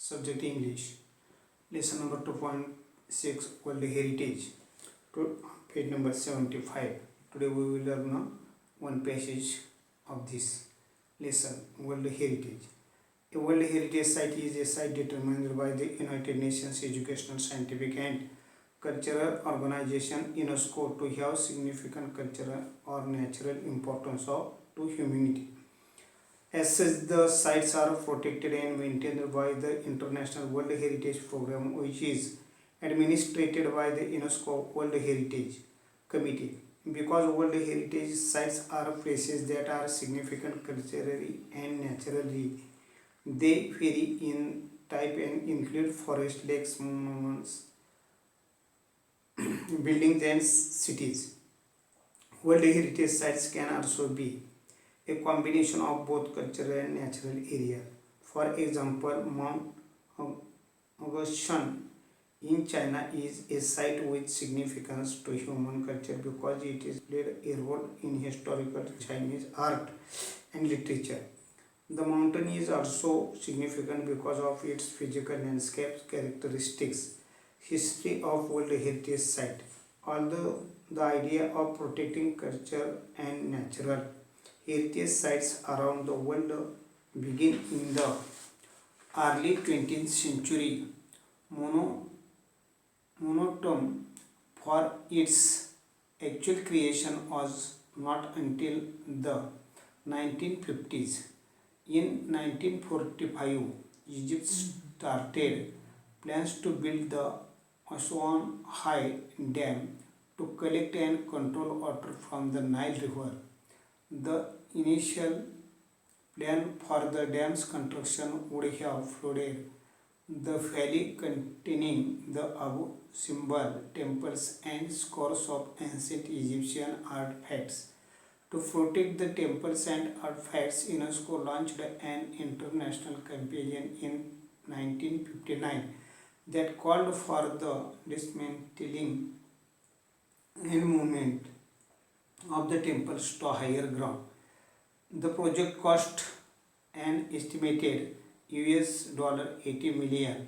Subject English. Lesson number 2.6 World Heritage. Page number 75. Today we will learn one passage of this lesson. World Heritage. A World Heritage Site is a site determined by the United Nations Educational, Scientific and Cultural Organization UNESCO to have significant cultural or natural importance to humanity. As such, the sites are protected and maintained by the International World Heritage Program, which is administered by the UNESCO World Heritage Committee. Because World Heritage sites are places that are significant culturally and naturally, they vary in type and include forest, lakes, monuments, buildings, and cities. World Heritage sites can also be a combination of both cultural and natural area. For example, Mount Augustin in China is a site with significance to human culture because it has played a role in historical Chinese art and literature. The mountain is also significant because of its physical landscape characteristics. History of World Heritage Site. Although the idea of protecting culture and natural heritage sites around the world began in the early 20th century. Monotone for its actual creation was not until the 1950s. In 1945, Egypt started plans to build the Aswan High Dam to collect and control water from the Nile River. The initial plan for the dam's construction would have flooded the valley containing the Abu Simbel temples and scores of ancient Egyptian artifacts. To protect the temples and artifacts, UNESCO launched an international campaign in 1959 that called for the dismantling and movement of the temples to higher ground. The project cost an estimated $80 million,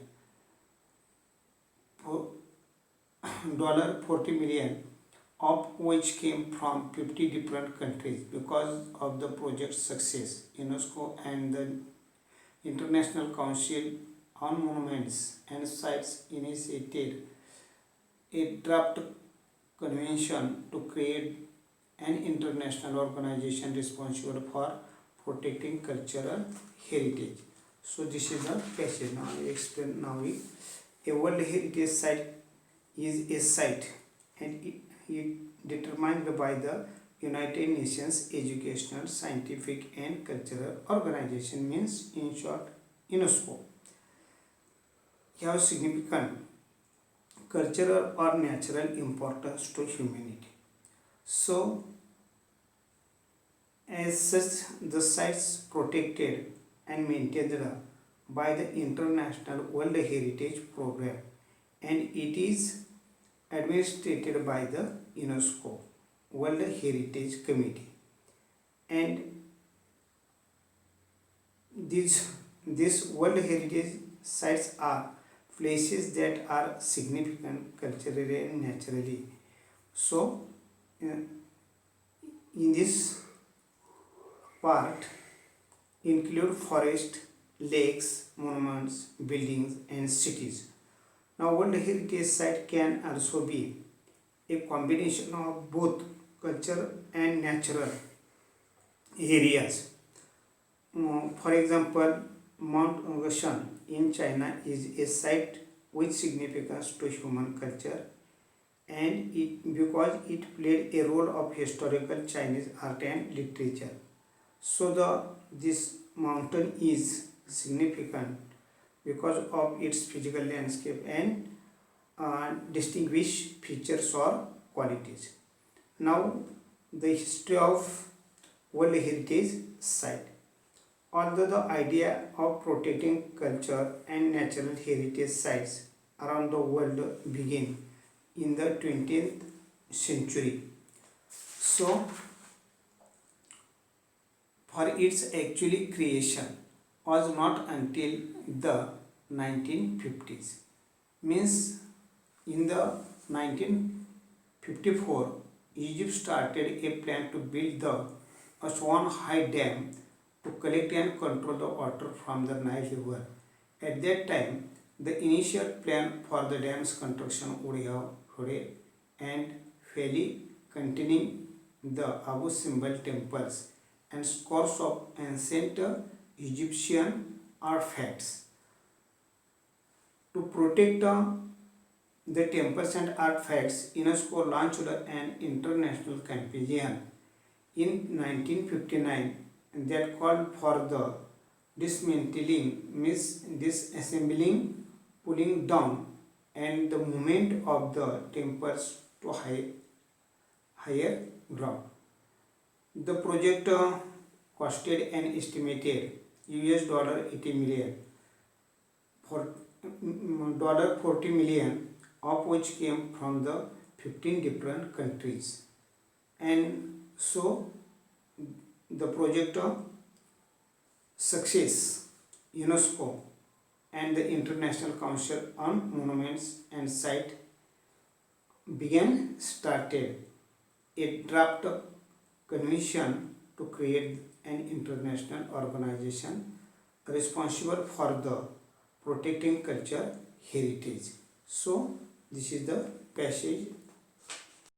$40 million, of which came from 50 different countries. Because of the project's success, UNESCO and the International Council on Monuments and Sites initiated a draft convention to create an international organization responsible for protecting cultural heritage. So this is the passage. Now I explain now a World Heritage Site is a site and it determined by the United Nations Educational, Scientific and Cultural Organization, means in short UNESCO. Have significant cultural or natural importance to humanity. So, as such, the sites protected and maintained by the International World Heritage Program, and it is administered by the UNESCO World Heritage Committee. And these World Heritage sites are places that are significant culturally and naturally. So, in this part include forest, lakes, monuments, buildings and cities. Now, World Heritage Site can also be a combination of both culture and natural areas. For example, Mount Augustin in China is a site with significance to human culture, and because it played a role of historical Chinese art and literature. So this mountain is significant because of its physical landscape and distinguished features or qualities. Now the history of World Heritage Site. Although the idea of protecting culture and natural heritage sites around the world began in the 20th century, so for its actually creation was not until the 1950s. Means in the 1954, Egypt started a plan to build the Aswan High Dam to collect and control the water from the Nile River. At that time, the initial plan for the dam's construction would have flooded and valley containing the Abu Simbel temples and scores of ancient Egyptian artifacts. To protect the temples and artifacts, UNESCO launched an international campaign in 1959 that called for the dismantling, disassembling, pulling down, and the movement of the temples to higher ground. The project costed an estimated $80 million, for $40 million of which came from the 15 different countries. And so the project success, UNESCO and the International Council on Monuments and Sites started a draft convention to create an international organization responsible for the protecting culture heritage. So this is the passage